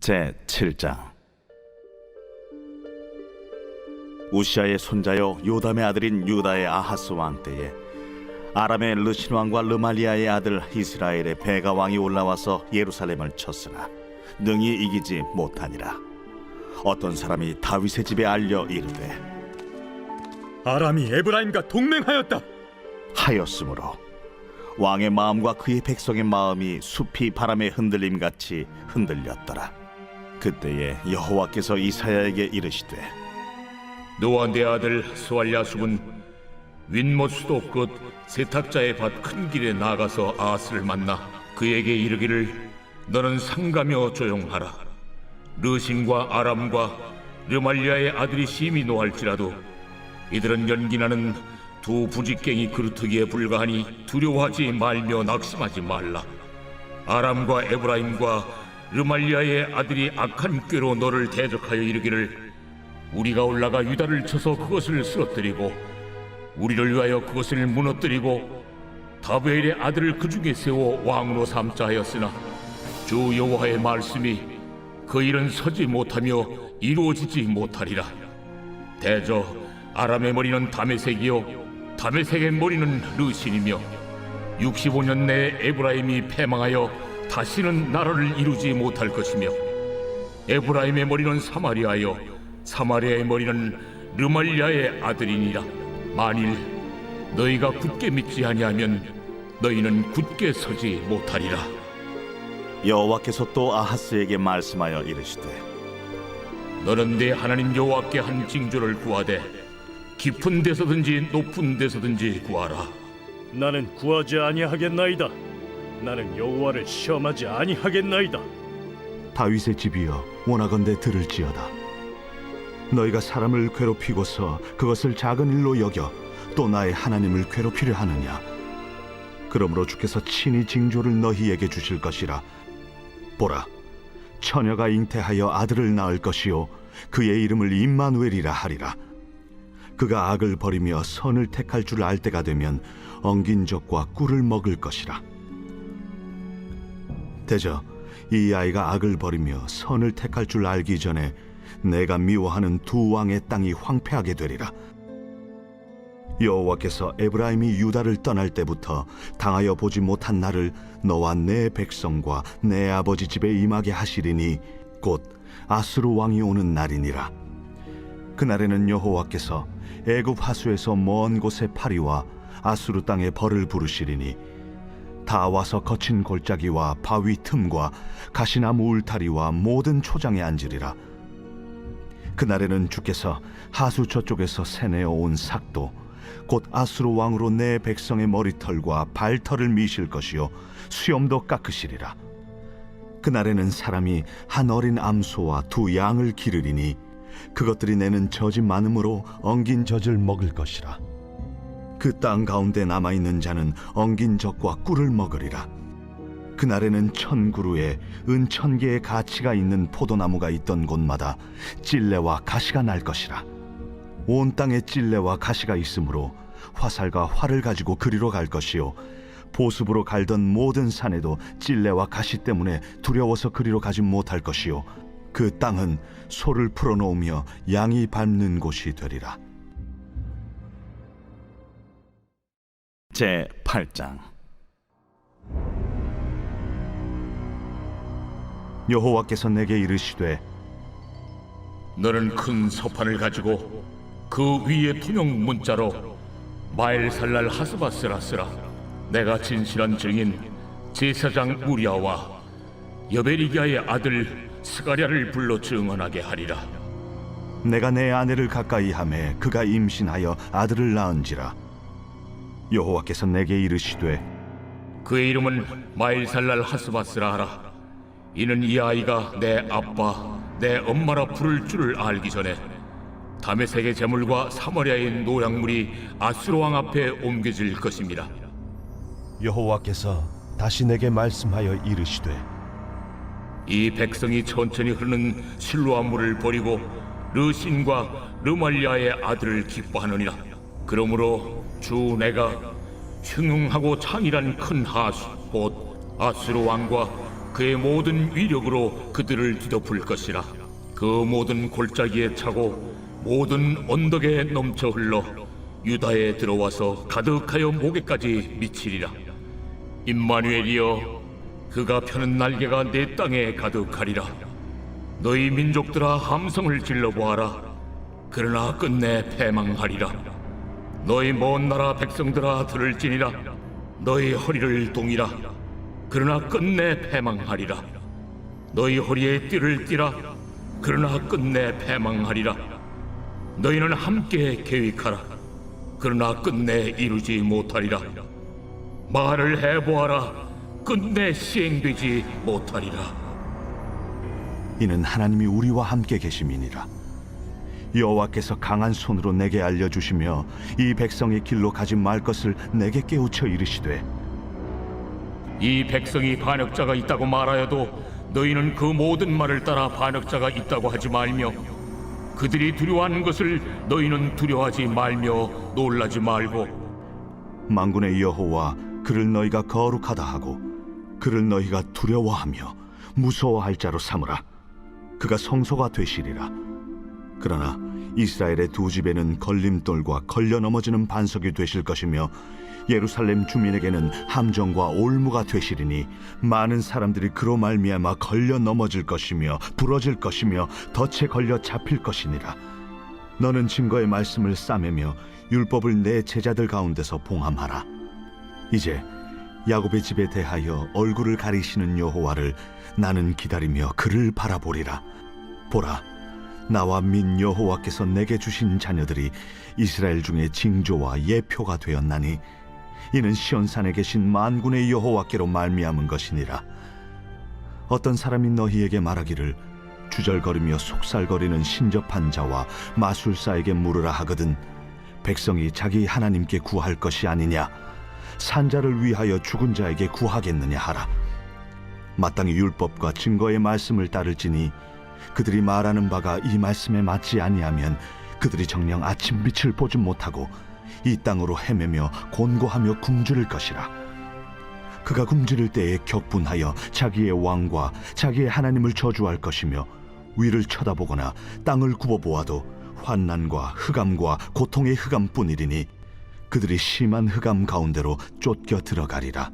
제7장. 우시아의 손자요 요담의 아들인 유다의 아하스 왕 때에 아람의 르신 왕과 르말리아의 아들 이스라엘의 베가 왕이 올라와서 예루살렘을 쳤으나 능히 이기지 못하니라. 어떤 사람이 다윗의 집에 알려 이르되 아람이 에브라임과 동맹하였다 하였으므로 왕의 마음과 그의 백성의 마음이 숲이 바람에 흔들림같이 흔들렸더라. 그때에 여호와께서 이사야에게 이르시되 너와 내 아들 스왈야숲은 윗못 수도 끝 세탁자의 밭 큰 길에 나가서 아하스를 만나 그에게 이르기를 너는 상가며 조용하라. 르신과 아람과 르말리아의 아들이 심히 노할지라도 이들은 연기나는 두 부직갱이 그루터기에 불과하니 두려워하지 말며 낙심하지 말라. 아람과 에브라임과 르말리아의 아들이 악한 꾀로 너를 대적하여 이르기를 우리가 올라가 유다를 쳐서 그것을 쓰러뜨리고 우리를 위하여 그것을 무너뜨리고 다베엘의 아들을 그 중에 세워 왕으로 삼자 하였으나 주 여호와의 말씀이 그 일은 서지 못하며 이루어지지 못하리라. 대저 아람의 머리는 다메섹이요 다메섹의 머리는 르신이며 65년 내에 에브라임이 패망하여 다시는 나라를 이루지 못할 것이며 에브라임의 머리는 사마리아요 사마리아의 머리는 르말리아의 아들이니라. 만일 너희가 굳게 믿지 아니하면 너희는 굳게 서지 못하리라. 여호와께서 또 아하스에게 말씀하여 이르시되 너는 내 하나님 여호와께 한 징조를 구하되 깊은 데서든지 높은 데서든지 구하라. 나는 구하지 아니하겠나이다. 나는 여호와를 시험하지 아니하겠나이다. 다윗의 집이여 원하건대 들을지어다. 너희가 사람을 괴롭히고서 그것을 작은 일로 여겨 또 나의 하나님을 괴롭히려 하느냐. 그러므로 주께서 친히 징조를 너희에게 주실 것이라. 보라, 처녀가 잉태하여 아들을 낳을 것이요 그의 이름을 임마누엘이라 하리라. 그가 악을 버리며 선을 택할 줄 알 때가 되면 엉긴 적과 꿀을 먹을 것이라. 대저 이 아이가 악을 버리며 선을 택할 줄 알기 전에 내가 미워하는 두 왕의 땅이 황폐하게 되리라. 여호와께서 에브라임이 유다를 떠날 때부터 당하여 보지 못한 날을 너와 내 백성과 내 아버지 집에 임하게 하시리니 곧 아수르 왕이 오는 날이니라. 그날에는 여호와께서 애굽 하수에서 먼 곳에 파리와 아수르 땅에 벌을 부르시리니 다 와서 거친 골짜기와 바위 틈과 가시나무 울타리와 모든 초장에 앉으리라. 그날에는 주께서 하수 저쪽에서 새내어 온 삭도 곧 아수르 왕으로 내 백성의 머리털과 발털을 미실 것이요 수염도 깎으시리라. 그날에는 사람이 한 어린 암소와 두 양을 기르리니 그것들이 내는 젖이 많음으로 엉긴 젖을 먹을 것이라. 그 땅 가운데 남아있는 자는 엉긴 젖과 꿀을 먹으리라. 그날에는 1000그루에 은 1000개의 가치가 있는 포도나무가 있던 곳마다 찔레와 가시가 날 것이라. 온 땅에 찔레와 가시가 있으므로 화살과 활을 가지고 그리로 갈 것이요 보습으로 갈던 모든 산에도 찔레와 가시 때문에 두려워서 그리로 가지 못할 것이요 그 땅은 소를 풀어놓으며 양이 밟는 곳이 되리라. 제8장. 여호와께서 내게 이르시되 너는 큰 서판을 가지고 그 위에 통용 문자로 마엘살랄 하스바스라 쓰라. 내가 진실한 증인 제사장 우리아와 여베리기아의 아들 스가랴를 불러 증언하게 하리라. 내가 내 아내를 가까이 하매 그가 임신하여 아들을 낳은지라. 여호와께서 내게 이르시되 그의 이름은 마엘살랄 하스바스라 하라. 이는 이 아이가 내 아빠 내 엄마라 부를 줄을 알기 전에 다메섹의 제물과 사마리아의 노약물이 아수르 왕 앞에 옮겨질 것입니다. 여호와께서 다시 내게 말씀하여 이르시되 이 백성이 천천히 흐르는 실로암 물을 버리고 르신과 르말리아의 아들을 기뻐하느니라. 그러므로 주 내가 흉흉하고 창이란 큰 하수 곧 아수르 왕과 그의 모든 위력으로 그들을 뒤덮을 것이라. 그 모든 골짜기에 차고 모든 언덕에 넘쳐 흘러 유다에 들어와서 가득하여 목에까지 미치리라. 임마누엘이여, 그가 펴는 날개가 내 땅에 가득하리라. 너희 민족들아, 함성을 질러보아라. 그러나 끝내 패망하리라. 너희 먼 나라 백성들아, 들을지니라. 너희 허리를 동이라. 그러나 끝내 패망하리라. 너희 허리에 띠를 띠라. 그러나 끝내 패망하리라. 너희는 함께 계획하라. 그러나 끝내 이루지 못하리라. 말을 해보아라. 끝내 시행되지 못하리라. 이는 하나님이 우리와 함께 계심이니라. 여호와께서 강한 손으로 내게 알려주시며 이 백성의 길로 가지 말 것을 내게 깨우쳐 이르시되, 이 백성이 반역자가 있다고 말하여도 너희는 그 모든 말을 따라 반역자가 있다고 하지 말며, 그들이 두려워하는 것을 너희는 두려워하지 말며 놀라지 말고, 만군의 여호와 그를 너희가 거룩하다 하고 그를 너희가 두려워하며 무서워할 자로 삼으라. 그가 성소가 되시리라. 그러나 이스라엘의 두 집에는 걸림돌과 걸려 넘어지는 반석이 되실 것이며 예루살렘 주민에게는 함정과 올무가 되시리니 많은 사람들이 그로 말미암아 걸려 넘어질 것이며 부러질 것이며 덫에 걸려 잡힐 것이니라. 너는 증거의 말씀을 싸매며 율법을 내 제자들 가운데서 봉함하라. 이제 야곱의 집에 대하여 얼굴을 가리시는 여호와를 나는 기다리며 그를 바라보리라. 보라, 나와 민 여호와께서 내게 주신 자녀들이 이스라엘 중에 징조와 예표가 되었나니 이는 시온산에 계신 만군의 여호와께로 말미암은 것이니라. 어떤 사람이 너희에게 말하기를 주절거리며 속살거리는 신접한 자와 마술사에게 물으라 하거든 백성이 자기 하나님께 구할 것이 아니냐, 산자를 위하여 죽은 자에게 구하겠느냐 하라. 마땅히 율법과 증거의 말씀을 따를지니 그들이 말하는 바가 이 말씀에 맞지 아니하면 그들이 정녕 아침 빛을 보지 못하고 이 땅으로 헤매며 곤고하며 굶주릴 것이라. 그가 굶주릴 때에 격분하여 자기의 왕과 자기의 하나님을 저주할 것이며 위를 쳐다보거나 땅을 굽어보아도 환난과 흑암과 고통의 흑암뿐이리니 그들이 심한 흑암 가운데로 쫓겨 들어가리라.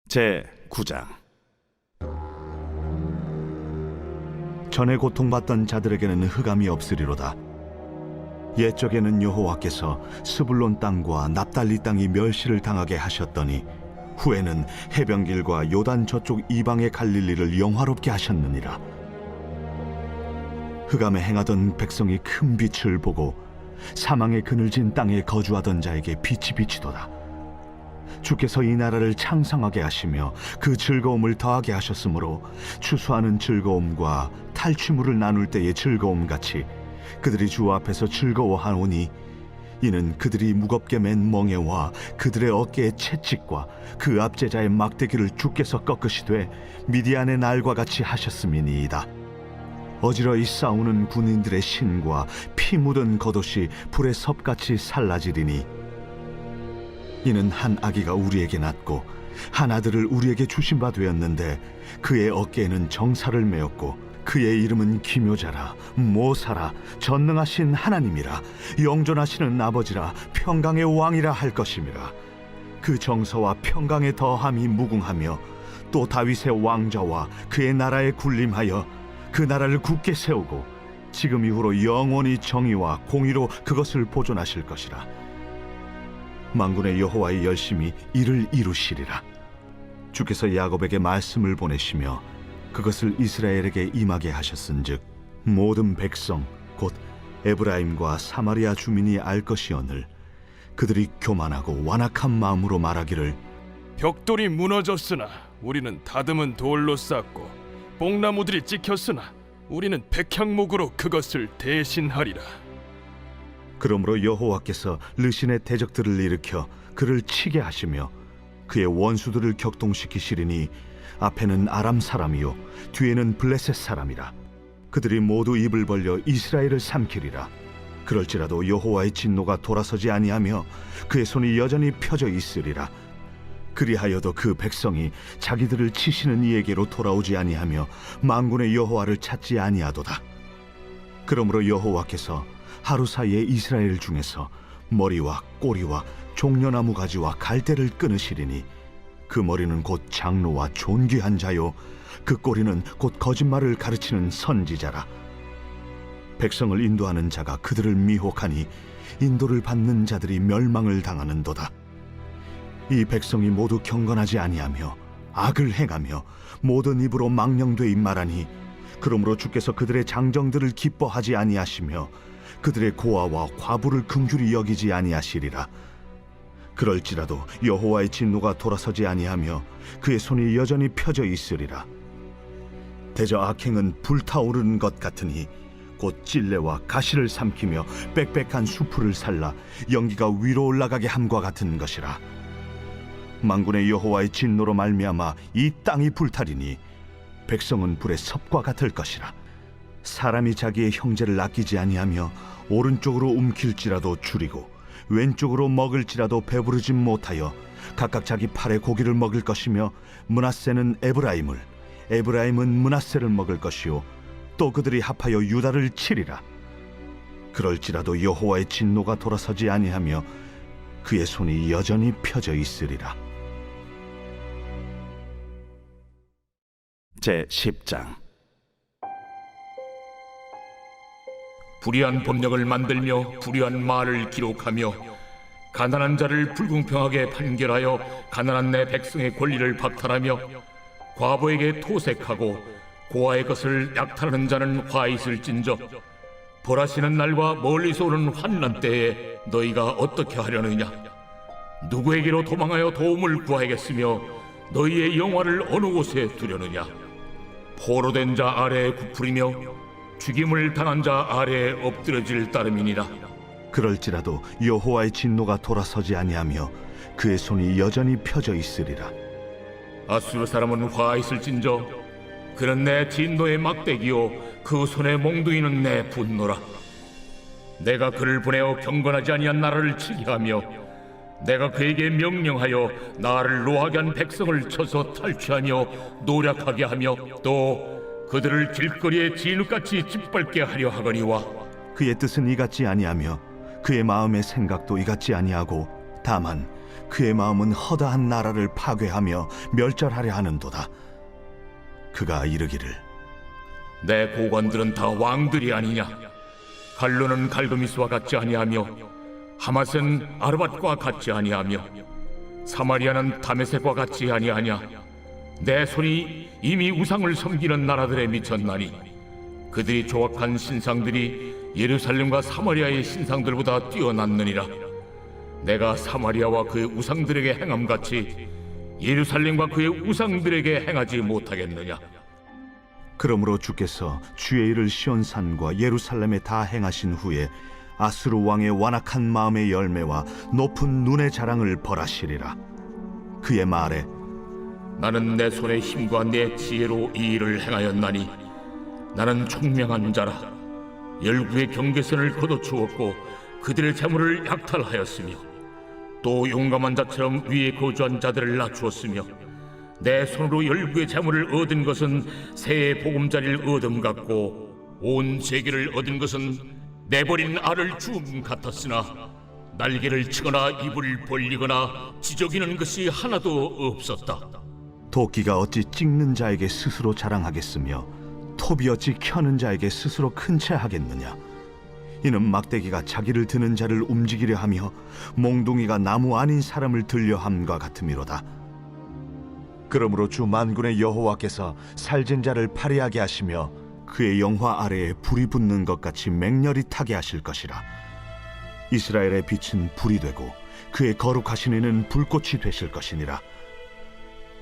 제 9장. 전에 고통받던 자들에게는 흑암이 없으리로다. 옛적에는 여호와께서 스불론 땅과 납달리 땅이 멸시를 당하게 하셨더니 후에는 해변길과 요단 저쪽 이방의 갈릴리를 영화롭게 하셨느니라. 흑암에 행하던 백성이 큰 빛을 보고 사망의 그늘진 땅에 거주하던 자에게 빛이 비치도다. 주께서 이 나라를 창성하게 하시며 그 즐거움을 더하게 하셨으므로 추수하는 즐거움과 탈취물을 나눌 때의 즐거움같이 그들이 주 앞에서 즐거워하오니 이는 그들이 무겁게 맨 멍에와 그들의 어깨의 채찍과 그 압제자의 막대기를 주께서 꺾으시되 미디안의 날과 같이 하셨음이니이다. 어지러이 싸우는 군인들의 신과 피 묻은 겉옷이 불의 섭같이 살라지리니 이는 한 아기가 우리에게 낳고 한 아들을 우리에게 주신 바 되었는데 그의 어깨에는 정사를 메었고 그의 이름은 기묘자라 모사라 전능하신 하나님이라 영존하시는 아버지라 평강의 왕이라 할 것임이라. 그 정서와 평강의 더함이 무궁하며 또 다윗의 왕좌와 그의 나라에 군림하여 그 나라를 굳게 세우고 지금 이후로 영원히 정의와 공의로 그것을 보존하실 것이라. 만군의 여호와의 열심히 이를 이루시리라. 주께서 야곱에게 말씀을 보내시며 그것을 이스라엘에게 임하게 하셨은즉 모든 백성 곧 에브라임과 사마리아 주민이 알 것이오늘 그들이 교만하고 완악한 마음으로 말하기를 벽돌이 무너졌으나 우리는 다듬은 돌로 쌓고 뽕나무들이 찍혔으나 우리는 백향목으로 그것을 대신하리라. 그러므로 여호와께서 르신의 대적들을 일으켜 그를 치게 하시며 그의 원수들을 격동시키시리니 앞에는 아람 사람이요 뒤에는 블레셋 사람이라. 그들이 모두 입을 벌려 이스라엘을 삼키리라. 그럴지라도 여호와의 진노가 돌아서지 아니하며 그의 손이 여전히 펴져 있으리라. 그리하여도 그 백성이 자기들을 치시는 이에게로 돌아오지 아니하며 만군의 여호와를 찾지 아니하도다. 그러므로 여호와께서 하루 사이에 이스라엘 중에서 머리와 꼬리와 종려나무 가지와 갈대를 끊으시리니 그 머리는 곧 장로와 존귀한 자요 그 꼬리는 곧 거짓말을 가르치는 선지자라. 백성을 인도하는 자가 그들을 미혹하니 인도를 받는 자들이 멸망을 당하는도다. 이 백성이 모두 경건하지 아니하며 악을 행하며 모든 입으로 망령되이 말하니 그러므로 주께서 그들의 장정들을 기뻐하지 아니하시며 그들의 고아와 과부를 긍휼히 여기지 아니하시리라. 그럴지라도 여호와의 진노가 돌아서지 아니하며 그의 손이 여전히 펴져 있으리라. 대저 악행은 불타오르는 것 같으니 곧 찔레와 가시를 삼키며 빽빽한 수풀을 살라 연기가 위로 올라가게 함과 같은 것이라. 만군의 여호와의 진노로 말미암아 이 땅이 불타리니 백성은 불의 섭과 같을 것이라. 사람이 자기의 형제를 아끼지 아니하며 오른쪽으로 움킬지라도 줄이고 왼쪽으로 먹을지라도 배부르지 못하여 각각 자기 팔의 고기를 먹을 것이며 므낫세는 에브라임을 에브라임은 므낫세를 먹을 것이요 또 그들이 합하여 유다를 치리라. 그럴지라도 여호와의 진노가 돌아서지 아니하며 그의 손이 여전히 펴져 있으리라. 제10장. 불의한 법령을 만들며 불의한 말을 기록하며 가난한 자를 불공평하게 판결하여 가난한 내 백성의 권리를 박탈하며 과부에게 토색하고 고아의 것을 약탈하는 자는 화 있을진저 벌하시는 날과 멀리서 오는 환난 때에 너희가 어떻게 하려느냐? 누구에게로 도망하여 도움을 구하겠으며 너희의 영화를 어느 곳에 두려느냐? 포로된 자 아래에 굽으리며 죽임을 당한 자 아래에 엎드려질 따름이니라. 그럴지라도 여호와의 진노가 돌아서지 아니하며 그의 손이 여전히 펴져 있으리라. 아수르 사람은 화 있을진저 그는 내 진노의 막대기요 그 손에 몽둥이는 내 분노라. 내가 그를 보내어 경건하지 아니한 나라를 치게 하며 내가 그에게 명령하여 나를 노하게 한 백성을 쳐서 탈취하며 노략하게 하며 또 그들을 길거리에 진흙같이 짓밟게 하려 하거니와 그의 뜻은 이같지 아니하며 그의 마음의 생각도 이같지 아니하고 다만 그의 마음은 허다한 나라를 파괴하며 멸절하려 하는도다. 그가 이르기를 내 고관들은 다 왕들이 아니냐? 갈루는 갈그미스와 같지 아니하며 하맛은 아르밧과 같지 아니하며 사마리아는 다메섹과 같지 아니하냐? 내 손이 이미 우상을 섬기는 나라들에 미쳤나니 그들이 조각한 신상들이 예루살렘과 사마리아의 신상들보다 뛰어났느니라. 내가 사마리아와 그의 우상들에게 행함같이 예루살렘과 그의 우상들에게 행하지 못하겠느냐? 그러므로 주께서 주의 일을 시온산과 예루살렘에 다 행하신 후에 아수르 왕의 완악한 마음의 열매와 높은 눈의 자랑을 벌하시리라. 그의 말에 나는 내 손의 힘과 내 지혜로 이 일을 행하였나니 나는 총명한 자라. 열국의 경계선을 걷어주었고 그들의 재물을 약탈하였으며 또 용감한 자처럼 위에 거주한 자들을 낮추었으며 내 손으로 열국의 재물을 얻은 것은 새의 보금자리를 얻음 같고 온 세계를 얻은 것은 내버린 알을 주움 같았으나 날개를 치거나 입을 벌리거나 지저귀는 것이 하나도 없었다. 도끼가 어찌 찍는 자에게 스스로 자랑하겠으며 톱이 어찌 켜는 자에게 스스로 큰 채 하겠느냐? 이는 막대기가 자기를 드는 자를 움직이려 하며 몽둥이가 나무 아닌 사람을 들려 함과 같음이로다. 그러므로 주 만군의 여호와께서 살진 자를 파리하게 하시며 그의 영화 아래에 불이 붙는 것 같이 맹렬히 타게 하실 것이라. 이스라엘의 빛은 불이 되고 그의 거룩하신 이는 불꽃이 되실 것이니라.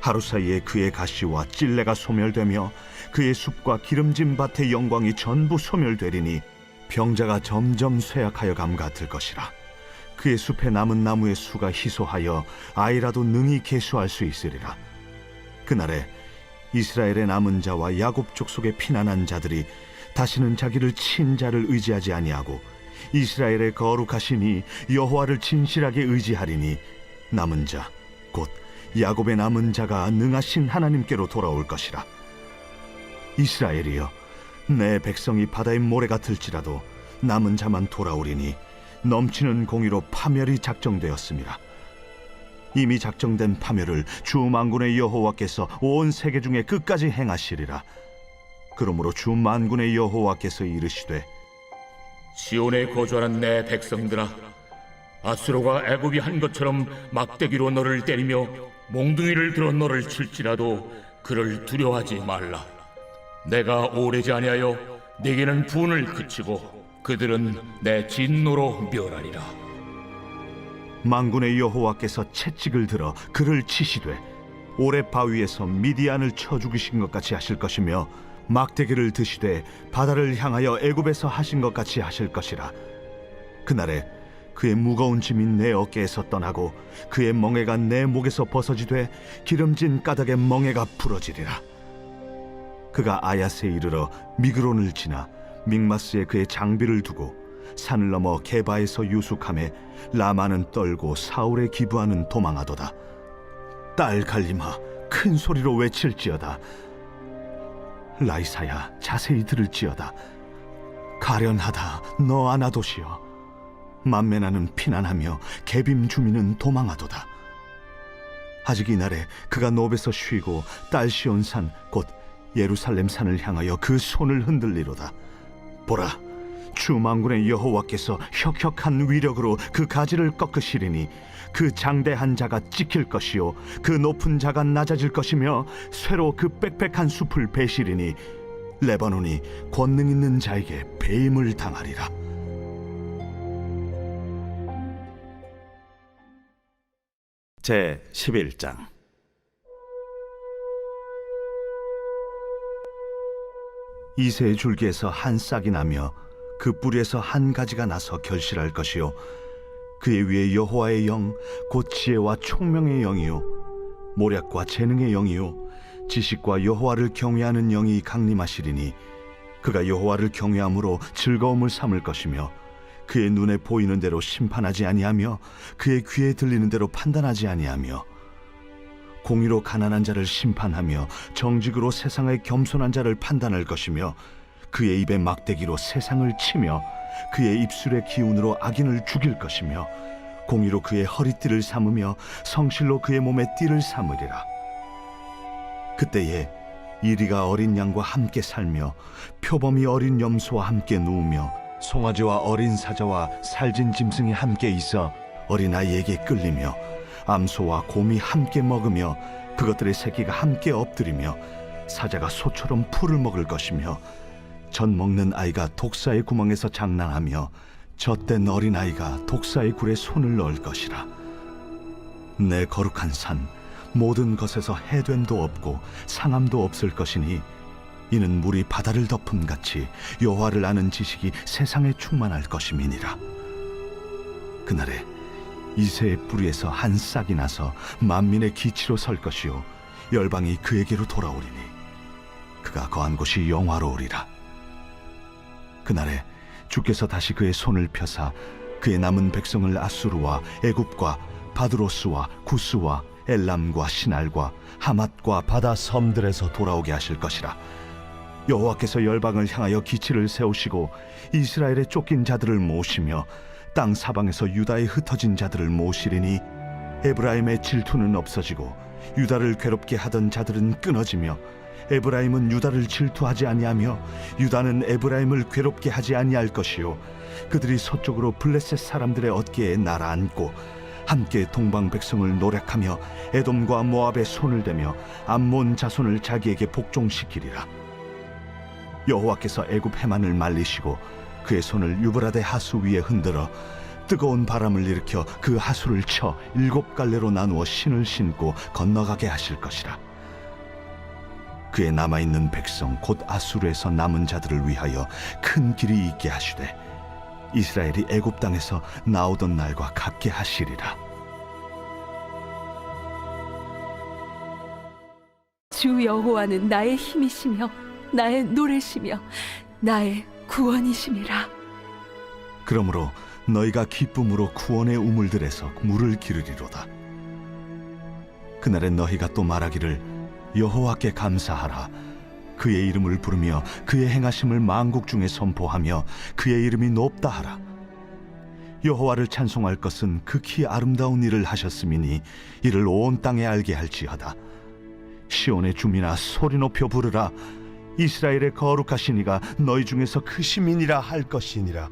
하루 사이에 그의 가시와 찔레가 소멸되며 그의 숲과 기름진 밭의 영광이 전부 소멸되리니 병자가 점점 쇠약하여 감 같을 것이라. 그의 숲에 남은 나무의 수가 희소하여 아이라도 능히 계수할 수 있으리라. 그날에 이스라엘의 남은 자와 야곱 족속의 피난한 자들이 다시는 자기를 친 자를 의지하지 아니하고 이스라엘의 거룩하시니 여호와를 진실하게 의지하리니 남은 자 곧 야곱의 남은 자가 능하신 하나님께로 돌아올 것이라. 이스라엘이여, 내 백성이 바다의 모래 같을지라도 남은 자만 돌아오리니 넘치는 공의로 파멸이 작정되었습니다. 이미 작정된 파멸을 주 만군의 여호와께서 온 세계 중에 끝까지 행하시리라. 그러므로 주 만군의 여호와께서 이르시되, 시온에 거주하는 내 백성들아, 아수르가 애굽이 한 것처럼 막대기로 너를 때리며 몽둥이를 들어 너를 칠지라도 그를 두려워하지 말라. 내가 오래지 아니하여 네게는 분을 그치고 그들은 내 진노로 멸하리라. 만군의 여호와께서 채찍을 들어 그를 치시되 오레 바위에서 미디안을 쳐 죽이신 것 같이 하실 것이며 막대기를 드시되 바다를 향하여 애굽에서 하신 것 같이 하실 것이라. 그날에 그의 무거운 짐이 내 어깨에서 떠나고 그의 멍에가 내 목에서 벗어지되 기름진 까닭의 멍에가 부러지리라. 그가 아야스에 이르러 미그론을 지나 믹마스에 그의 장비를 두고 산을 넘어 게바에서 유숙함에 라마는 떨고 사울의 기부하는 도망하도다. 딸 갈림아, 큰 소리로 외칠지어다. 라이사야, 자세히 들을지어다. 가련하다, 너 아나도시여. 만메나는 피난하며 게빔 주민은 도망하도다. 아직 이날에 그가 노베서 쉬고 딸 시온산 곧 예루살렘 산을 향하여 그 손을 흔들리로다. 보라, 주 만군의 여호와께서 혁혁한 위력으로 그 가지를 꺾으시리니 그 장대한 자가 찍힐 것이요 그 높은 자가 낮아질 것이며 쇠로 그 빽빽한 숲을 베시리니 레바논이 권능 있는 자에게 배임을 당하리라. 제 11장. 이새의 줄기에서 한 싹이 나며 그 뿌리에서 한 가지가 나서 결실할 것이요 그의 위에 여호와의 영 곧 지혜와 총명의 영이요 모략과 재능의 영이요 지식과 여호와를 경외하는 영이 강림하시리니 그가 여호와를 경외함으로 즐거움을 삼을 것이며 그의 눈에 보이는 대로 심판하지 아니하며 그의 귀에 들리는 대로 판단하지 아니하며 공의로 가난한 자를 심판하며 정직으로 세상의 겸손한 자를 판단할 것이며 그의 입에 막대기로 세상을 치며 그의 입술의 기운으로 악인을 죽일 것이며 공의로 그의 허리띠를 삼으며 성실로 그의 몸에 띠를 삼으리라. 그때에 이리가 어린 양과 함께 살며 표범이 어린 염소와 함께 누우며 송아지와 어린 사자와 살진 짐승이 함께 있어 어린아이에게 끌리며 암소와 곰이 함께 먹으며 그것들의 새끼가 함께 엎드리며 사자가 소처럼 풀을 먹을 것이며 젖 먹는 아이가 독사의 구멍에서 장난하며 젖된 어린아이가 독사의 굴에 손을 넣을 것이라. 내 거룩한 산 모든 것에서 해됨도 없고 상함도 없을 것이니 이는 물이 바다를 덮음같이 여호와를 아는 지식이 세상에 충만할 것임이니라. 그날에 이새의 뿌리에서 한 싹이 나서 만민의 기치로 설 것이요 열방이 그에게로 돌아오리니 그가 거한 곳이 영화로우리라. 그날에 주께서 다시 그의 손을 펴사 그의 남은 백성을 아수르와 애굽과 바드로스와 구스와 엘람과 시날과 하맛과 바다 섬들에서 돌아오게 하실 것이라. 여호와께서 열방을 향하여 기치를 세우시고 이스라엘의 쫓긴 자들을 모시며 땅 사방에서 유다에 흩어진 자들을 모시리니 에브라임의 질투는 없어지고 유다를 괴롭게 하던 자들은 끊어지며 에브라임은 유다를 질투하지 아니하며 유다는 에브라임을 괴롭게 하지 아니할 것이요 그들이 서쪽으로 블레셋 사람들의 어깨에 날아앉고 함께 동방 백성을 노략하며 에돔과 모압의 손을 대며 암몬 자손을 자기에게 복종시키리라. 여호와께서 애굽 해만을 말리시고 그의 손을 유브라데 하수 위에 흔들어 뜨거운 바람을 일으켜 그 하수를 쳐 7갈래로 나누어 신을 신고 건너가게 하실 것이라. 그의 남아있는 백성 곧 아수르에서 남은 자들을 위하여 큰 길이 있게 하시되 이스라엘이 애굽 땅에서 나오던 날과 같게 하시리라. 주 여호와는 나의 힘이시며 나의 노래시며 나의 구원이심이라. 그러므로 너희가 기쁨으로 구원의 우물들에서 물을 기르리로다. 그날엔 너희가 또 말하기를 여호와께 감사하라. 그의 이름을 부르며 그의 행하심을 만국 중에 선포하며 그의 이름이 높다 하라. 여호와를 찬송할 것은 극히 아름다운 일을 하셨음이니 이를 온 땅에 알게 할지어다. 시온의 주민아 소리 높여 부르라. 이스라엘의 거룩하신 이가 너희 중에서 크심이니라 할 것이니라.